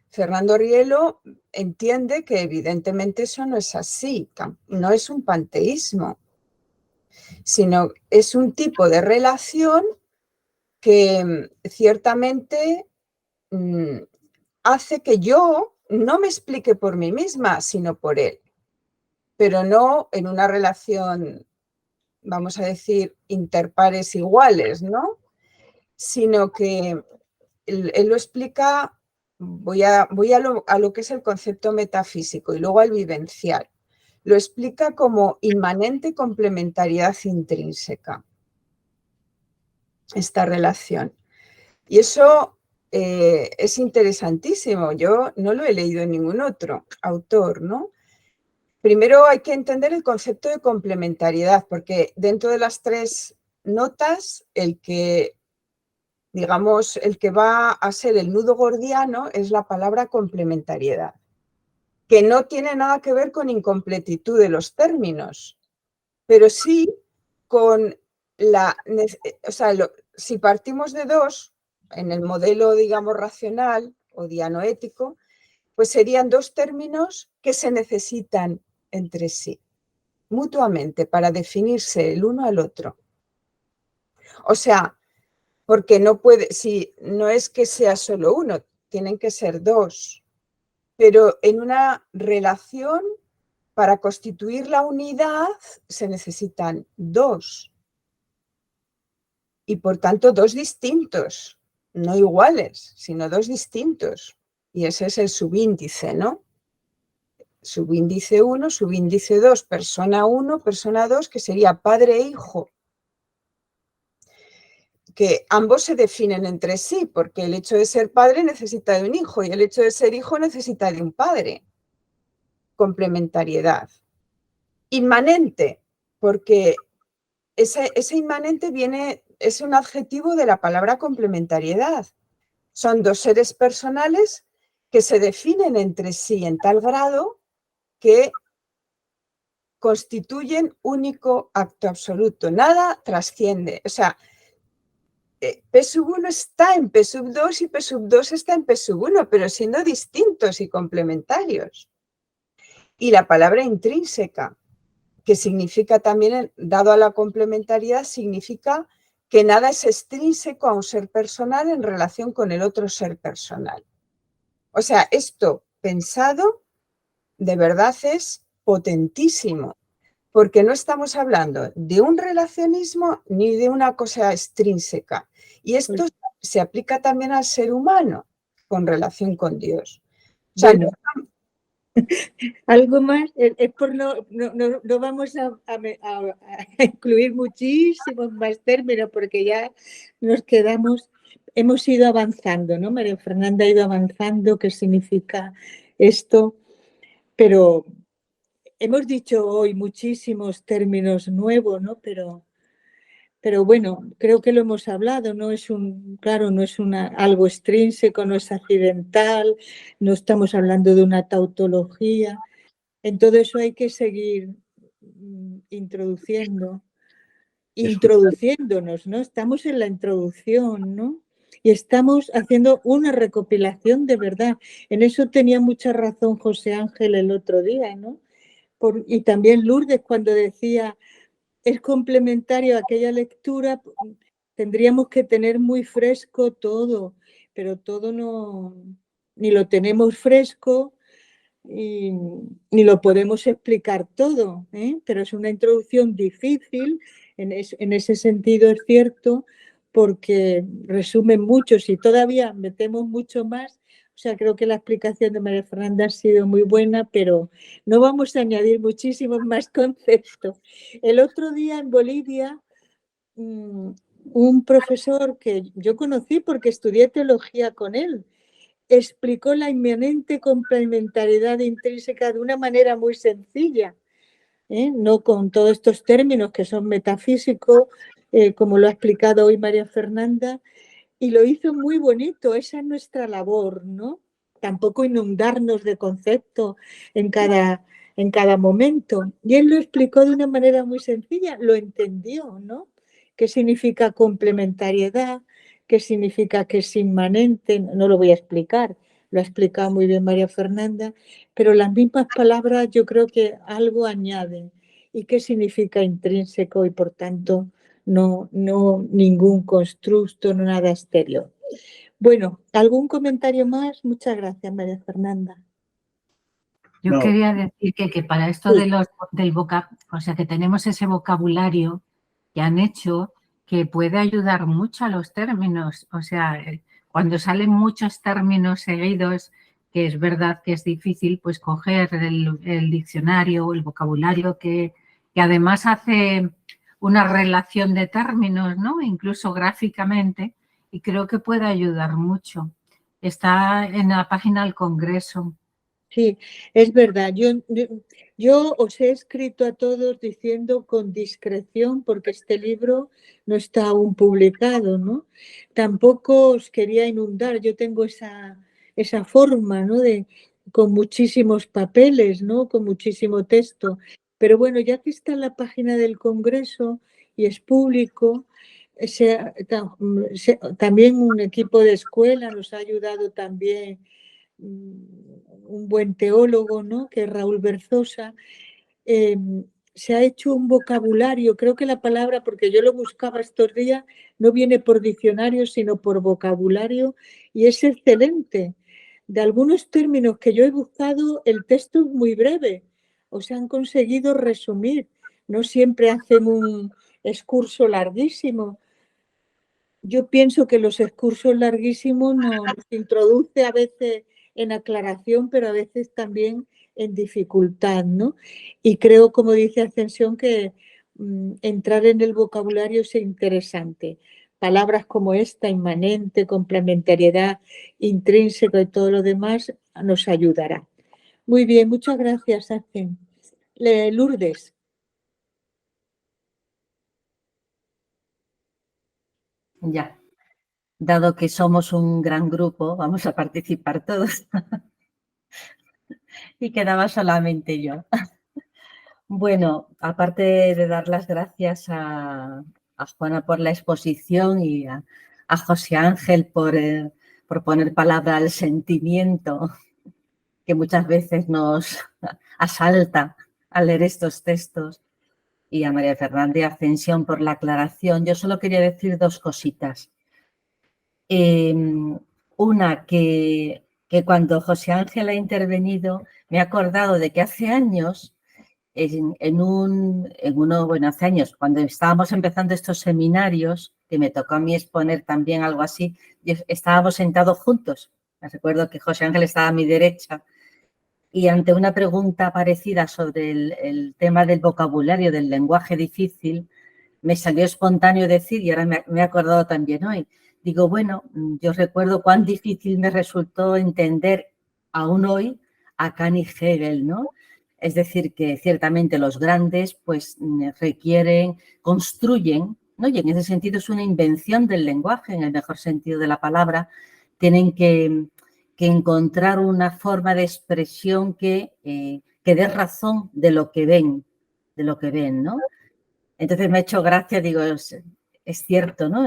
Fernando Rielo entiende que evidentemente eso no es así, no es un panteísmo, sino es un tipo de relación que ciertamente hace que yo no me explique por mí misma, sino por él, pero no en una relación, vamos a decir, interpares iguales, ¿no? Sino que él lo explica, voy a lo que es el concepto metafísico y luego al vivencial. Lo explica como inmanente complementariedad intrínseca, esta relación. Y eso es interesantísimo. Yo no lo he leído en ningún otro autor, ¿no? Primero hay que entender el concepto de complementariedad, porque dentro de las tres notas, el que va a ser el nudo gordiano es la palabra complementariedad, que no tiene nada que ver con incompletitud de los términos, pero sí con si partimos de dos, en el modelo, digamos, racional o dianoético, pues serían dos términos que se necesitan entre sí, mutuamente, para definirse el uno al otro. O sea, porque no es que sea solo uno, tienen que ser dos, pero en una relación, para constituir la unidad, se necesitan dos. Y por tanto, dos distintos, no iguales, sino dos distintos. Y ese es el subíndice, ¿no? Subíndice 1, subíndice 2, persona 1, persona 2, que sería padre e hijo. Que ambos se definen entre sí, porque el hecho de ser padre necesita de un hijo y el hecho de ser hijo necesita de un padre. Complementariedad. Inmanente, porque ese inmanente es un adjetivo de la palabra complementariedad. Son dos seres personales que se definen entre sí en tal grado que constituyen único acto absoluto, nada trasciende. O sea, P sub 1 está en P sub 2 y P sub 2 está en P sub 1, pero siendo distintos y complementarios. Y la palabra intrínseca, que significa también, dado a la complementariedad, significa que nada es extrínseco a un ser personal en relación con el otro ser personal. O sea, esto pensado de verdad es potentísimo, porque no estamos hablando de un relacionismo ni de una cosa extrínseca. Y esto se aplica también al ser humano con relación con Dios. O sea, bueno, algo más, es por no vamos a incluir muchísimos más términos porque ya nos quedamos, hemos ido avanzando, ¿no? María Fernanda ha ido avanzando, qué significa esto, pero hemos dicho hoy muchísimos términos nuevos, ¿no? Pero bueno, creo que lo hemos hablado, no es claro, no es algo extrínseco, no es accidental, no estamos hablando de una tautología. En todo eso hay que seguir introduciéndonos, ¿no? Estamos en la introducción, ¿no? Y estamos haciendo una recopilación de verdad. En eso tenía mucha razón José Ángel el otro día, ¿no? Y también Lourdes cuando decía, es complementario a aquella lectura, tendríamos que tener muy fresco todo, pero todo no, ni lo tenemos fresco, y ni lo podemos explicar todo, ¿eh? Pero es una introducción difícil, en ese sentido es cierto, porque resume mucho, si todavía metemos mucho más, o sea, creo que la explicación de María Fernanda ha sido muy buena, pero no vamos a añadir muchísimos más conceptos. El otro día en Bolivia, un profesor que yo conocí porque estudié teología con él, explicó la inminente complementariedad intrínseca de una manera muy sencilla, no con todos estos términos que son metafísicos, como lo ha explicado hoy María Fernanda, y lo hizo muy bonito. Esa es nuestra labor, ¿no? Tampoco inundarnos de conceptos en cada momento. Y él lo explicó de una manera muy sencilla, lo entendió, ¿no? ¿Qué significa complementariedad? ¿Qué significa que es inmanente? No lo voy a explicar, lo ha explicado muy bien María Fernanda, pero las mismas palabras yo creo que algo añaden. ¿Y qué significa intrínseco y por tanto no ningún constructo, no nada exterior? Bueno, ¿algún comentario más? Muchas gracias, María Fernanda. Yo quería decir que para esto de del vocabulario, o sea, que tenemos ese vocabulario que han hecho que puede ayudar mucho a los términos. O sea, cuando salen muchos términos seguidos, que es verdad que es difícil, pues coger el diccionario o el vocabulario que además hace una relación de términos, ¿no? Incluso gráficamente, y creo que puede ayudar mucho. Está en la página del Congreso. Sí, es verdad. Yo os he escrito a todos diciendo con discreción, porque este libro no está aún publicado, ¿no? Tampoco os quería inundar. Yo tengo esa forma, ¿no? Con muchísimos papeles, ¿no? Con muchísimo texto. Pero bueno, ya que está en la página del Congreso y es público, también un equipo de escuela nos ha ayudado también, un buen teólogo, ¿no? Que es Raúl Berzosa. Se ha hecho un vocabulario, creo que la palabra, porque yo lo buscaba estos días, no viene por diccionario, sino por vocabulario, y es excelente. De algunos términos que yo he buscado, el texto es muy breve, o sea, han conseguido resumir, no siempre hacen un excurso larguísimo. Yo pienso que los excursos larguísimos nos introduce a veces en aclaración, pero a veces también en dificultad, ¿no? Y creo, como dice Ascensión, que entrar en el vocabulario es interesante. Palabras como esta, inmanente, complementariedad, intrínseca y todo lo demás, nos ayudará. Muy bien, muchas gracias, Ascen. Lourdes. Ya, dado que somos un gran grupo, vamos a participar todos. Y quedaba solamente yo. Bueno, aparte de dar las gracias a Juana por la exposición y a José Ángel por poner palabra al sentimiento que muchas veces nos asalta al leer estos textos, y a María Fernández Ascensión por la aclaración, yo solo quería decir dos cositas. Una, que cuando José Ángel ha intervenido, me he acordado de que hace años, hace años, cuando estábamos empezando estos seminarios, que me tocó a mí exponer también algo así, estábamos sentados juntos. Me recuerdo que José Ángel estaba a mi derecha y ante una pregunta parecida sobre el tema del vocabulario, del lenguaje difícil, me salió espontáneo decir, y ahora me he acordado también hoy, digo, bueno, yo recuerdo cuán difícil me resultó entender aún hoy a Kant y Hegel, ¿no? Es decir, que ciertamente los grandes pues requieren, construyen, ¿no? Y en ese sentido es una invención del lenguaje, en el mejor sentido de la palabra, tienen que encontrar una forma de expresión que dé razón de lo que ven, ¿no? Entonces me ha hecho gracia, digo, es cierto, ¿no?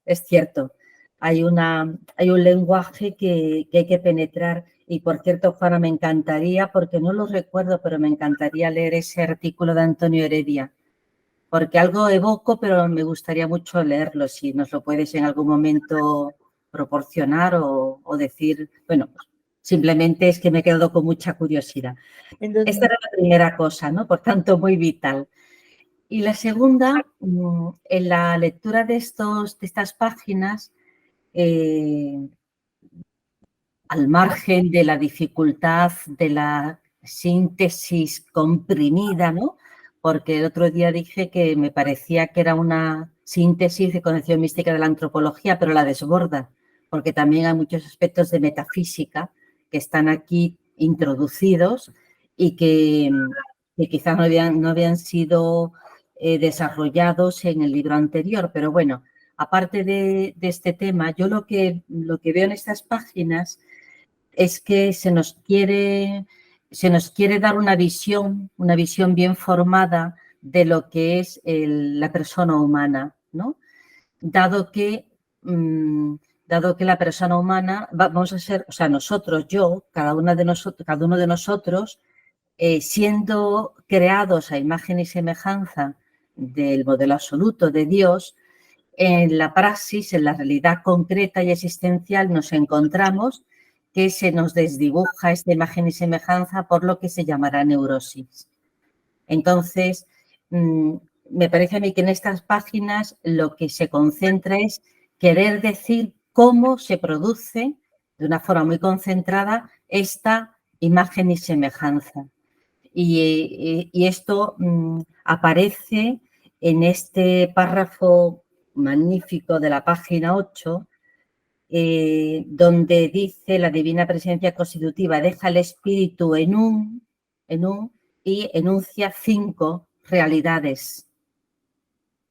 Es cierto. Hay un lenguaje que hay que penetrar y, por cierto, Juana, me encantaría, porque no lo recuerdo, pero me encantaría leer ese artículo de Antonio Heredia, porque algo evoco, pero me gustaría mucho leerlo, si nos lo puedes en algún momento proporcionar o decir, bueno, simplemente es que me he quedado con mucha curiosidad. Entonces, esta era la primera cosa, ¿no? Por tanto, muy vital. Y la segunda, en la lectura de estas páginas, al margen de la dificultad de la síntesis comprimida, ¿no? Porque el otro día dije que me parecía que era una síntesis de concepción mística de la antropología, pero la desborda, porque también hay muchos aspectos de metafísica que están aquí introducidos y que quizás no habían sido desarrollados en el libro anterior. Pero bueno, aparte de este tema, yo lo que veo en estas páginas es que se nos quiere dar una visión bien formada de lo que es la persona humana, ¿no? Dado que la persona humana, vamos a ser, o sea, nosotros, cada uno de nosotros, siendo creados a imagen y semejanza del modelo absoluto de Dios, en la praxis, en la realidad concreta y existencial, nos encontramos que se nos desdibuja esta imagen y semejanza por lo que se llamará neurosis. Entonces, me parece a mí que en estas páginas lo que se concentra es querer decir cómo se produce de una forma muy concentrada esta imagen y semejanza. Y esto aparece en este párrafo magnífico de la página 8, donde dice la divina presencia constitutiva deja el espíritu en un y enuncia 5 realidades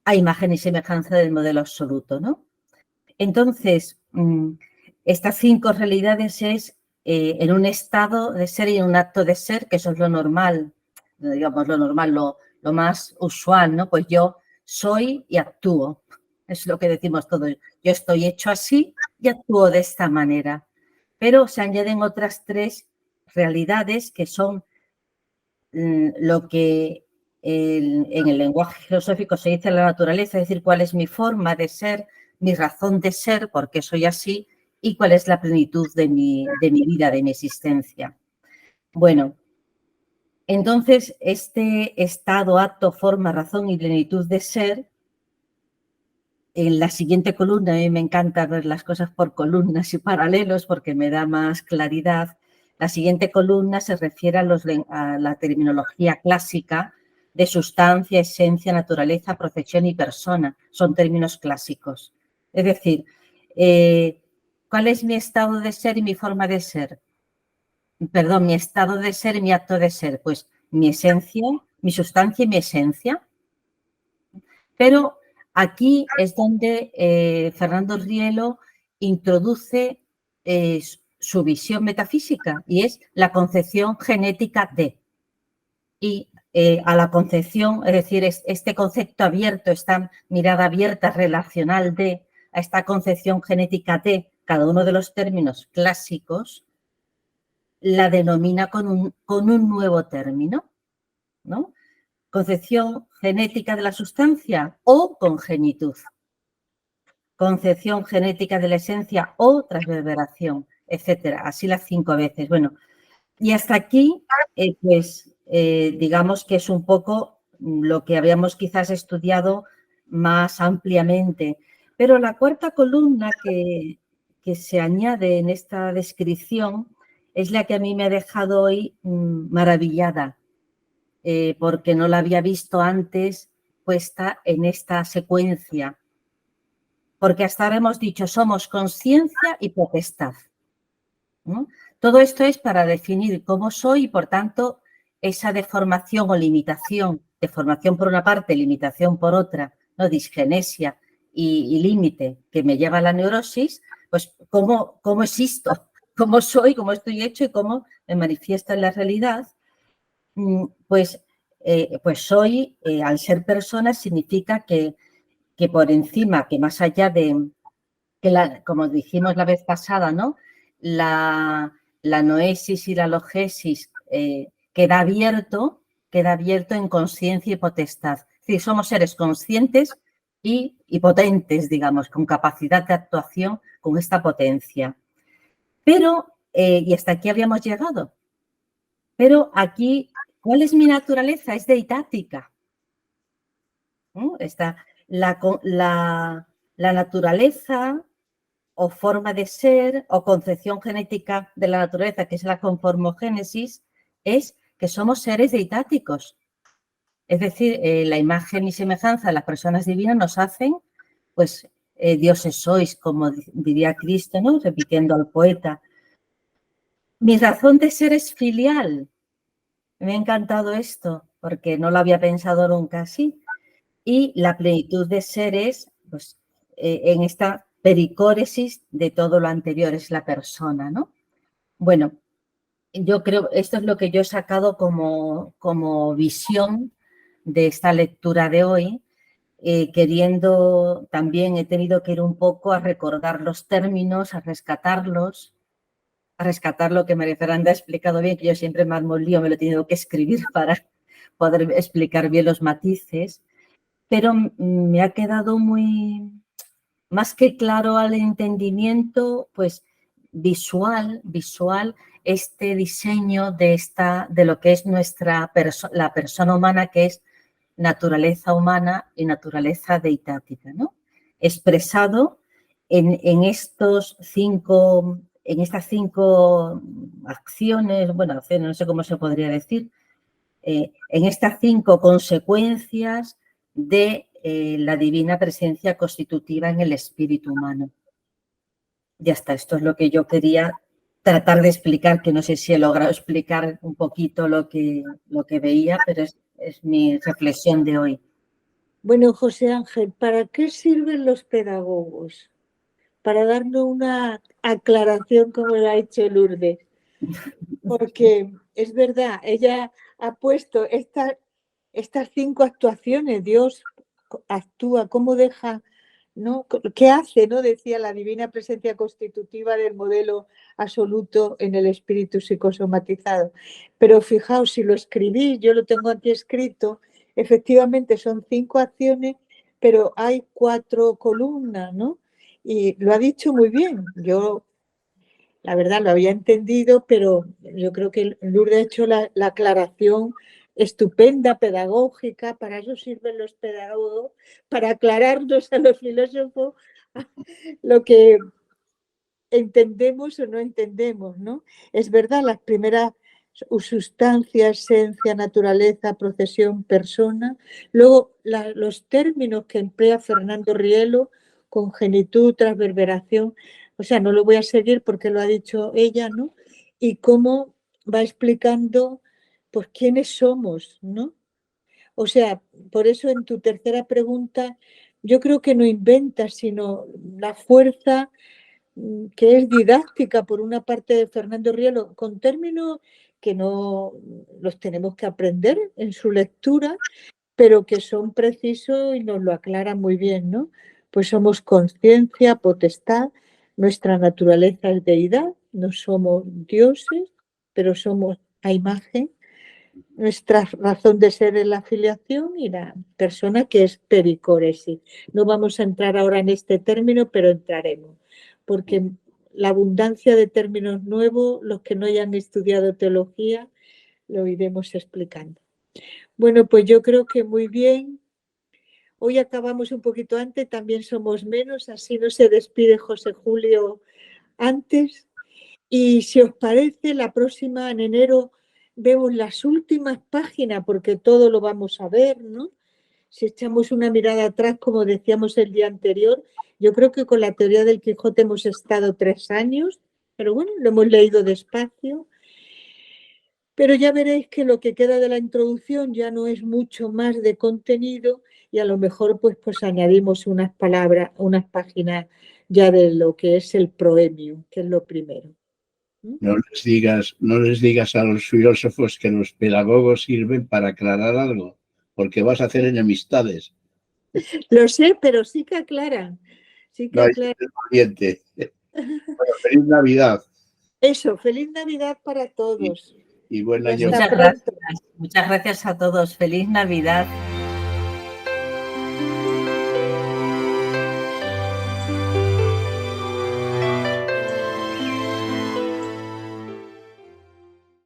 a imagen y semejanza del modelo absoluto, ¿no? Entonces, estas 5 realidades es en un estado de ser y en un acto de ser, que eso es lo normal, digamos lo normal, lo más usual, ¿no? Pues yo soy y actúo. Es lo que decimos todos. Yo estoy hecho así y actúo de esta manera. Pero se añaden otras 3 realidades que son lo que en el lenguaje filosófico se dice la naturaleza, es decir, cuál es mi forma de ser, mi razón de ser, por qué soy así, y cuál es la plenitud de mi vida, de mi existencia. Bueno, entonces este estado, acto, forma, razón y plenitud de ser, en la siguiente columna, a mí me encanta ver las cosas por columnas y paralelos porque me da más claridad. La siguiente columna se refiere a la terminología clásica de sustancia, esencia, naturaleza, procesión y persona. Son términos clásicos. Es decir, ¿cuál es mi estado de ser y mi forma de ser? Perdón, mi estado de ser y mi acto de ser. Pues mi esencia, mi sustancia y mi esencia. Pero aquí es donde Fernando Rielo introduce su visión metafísica y es la concepción genética de. Y a la concepción, es decir, este concepto abierto, esta mirada abierta relacional a esta concepción genética de cada uno de los términos clásicos, la denomina con un nuevo término, ¿no? Concepción genética de la sustancia o congenitud. Concepción genética de la esencia o transverberación, etcétera. Así las 5 veces. Bueno, y hasta aquí, digamos que es un poco lo que habíamos quizás estudiado más ampliamente. Pero la cuarta columna que se añade en esta descripción es la que a mí me ha dejado hoy maravillada, porque no la había visto antes puesta en esta secuencia. Porque hasta ahora hemos dicho, somos conciencia y potestad, ¿no? Todo esto es para definir cómo soy y, por tanto, esa deformación o limitación, deformación por una parte, limitación por otra, ¿no? Disgenesia y límite que me lleva a la neurosis, pues cómo existo, cómo soy, cómo estoy hecho y cómo me manifiesto en la realidad. Pues soy, al ser persona, significa que por encima, que más allá de, como dijimos la vez pasada, ¿no? La noesis y la logesis queda abierto en conciencia y potestad. Es decir, somos seres conscientes y potentes, digamos, con capacidad de actuación, con esta potencia. Pero, y hasta aquí habíamos llegado, pero aquí, ¿cuál es mi naturaleza? Es deitática, ¿no? La naturaleza o forma de ser o concepción genética de la naturaleza, que es la conformogénesis, es que somos seres deitáticos. Es decir, la imagen y semejanza de las personas divinas nos hacen, pues, dioses sois, como diría Cristo, ¿no? Repitiendo al poeta. Mi razón de ser es filial. Me ha encantado esto, porque no lo había pensado nunca así. Y la plenitud de seres, pues, en esta pericóresis de todo lo anterior, es la persona, ¿no? Bueno, yo creo, esto es lo que yo he sacado como visión de esta lectura de hoy, también he tenido que ir un poco a recordar los términos, a rescatar lo que María Fernanda ha explicado bien, que yo siempre me armo el lío, me lo he tenido que escribir para poder explicar bien los matices, pero me ha quedado más que claro al entendimiento, pues visual, este diseño de lo que es la persona humana, que es naturaleza humana y naturaleza deitática, ¿no? Expresado en estas 5 acciones, bueno, no sé cómo se podría decir, en estas 5 consecuencias de la divina presencia constitutiva en el espíritu humano. Ya está, esto es lo que yo quería tratar de explicar, que no sé si he logrado explicar un poquito lo que veía, pero es mi reflexión de hoy. Bueno, José Ángel, ¿para qué sirven los pedagogos? Para darnos una aclaración como lo ha hecho Lourdes. Porque es verdad, ella ha puesto estas 5 actuaciones, Dios actúa, cómo deja, ¿no? ¿Qué hace, no? Decía la divina presencia constitutiva del modelo absoluto en el espíritu psicosomatizado. Pero fijaos, si lo escribí, yo lo tengo aquí escrito, efectivamente son 5 acciones, pero hay 4 columnas, ¿no? Y lo ha dicho muy bien. Yo, la verdad, lo había entendido, pero yo creo que Lourdes ha hecho la aclaración estupenda, pedagógica. Para eso sirven los pedagogos, para aclararnos a los filósofos lo que entendemos o no entendemos, ¿no? Es verdad, las primeras sustancias, esencia, naturaleza, procesión, persona. Luego, los términos que emplea Fernando Rielo, congenitud, transverberación, o sea, no lo voy a seguir porque lo ha dicho ella, ¿no? Y cómo va explicando, pues, quiénes somos, ¿no? O sea, por eso en tu tercera pregunta, yo creo que no inventas, sino la fuerza que es didáctica por una parte de Fernando Rielo, con términos que no los tenemos que aprender en su lectura, pero que son precisos y nos lo aclaran muy bien, ¿no? Pues somos conciencia, potestad, nuestra naturaleza es deidad, no somos dioses, pero somos a imagen. Nuestra razón de ser es la filiación y la persona que es pericoresis. No vamos a entrar ahora en este término, pero entraremos, porque la abundancia de términos nuevos, los que no hayan estudiado teología, lo iremos explicando. Bueno, pues yo creo que muy bien. Hoy acabamos un poquito antes, también somos menos, así no se despide José Julio antes. Y si os parece, la próxima, en enero, vemos las últimas páginas, porque todo lo vamos a ver, ¿no? Si echamos una mirada atrás, como decíamos el día anterior, yo creo que con la teoría del Quijote hemos estado 3 años, pero bueno, lo hemos leído despacio. Pero ya veréis que lo que queda de la introducción ya no es mucho más de contenido y a lo mejor pues añadimos unas palabras, unas páginas ya de lo que es el proemio, que es lo primero. No les digas a los filósofos que los pedagogos sirven para aclarar algo, porque vas a hacer enemistades. Lo sé, pero sí que aclaran. Sí que No hay aclaran. valiente. Bueno, feliz Navidad. Eso, feliz Navidad para todos. Y buen Y año. hasta Muchas pronto. gracias. Muchas gracias a todos. Feliz Navidad.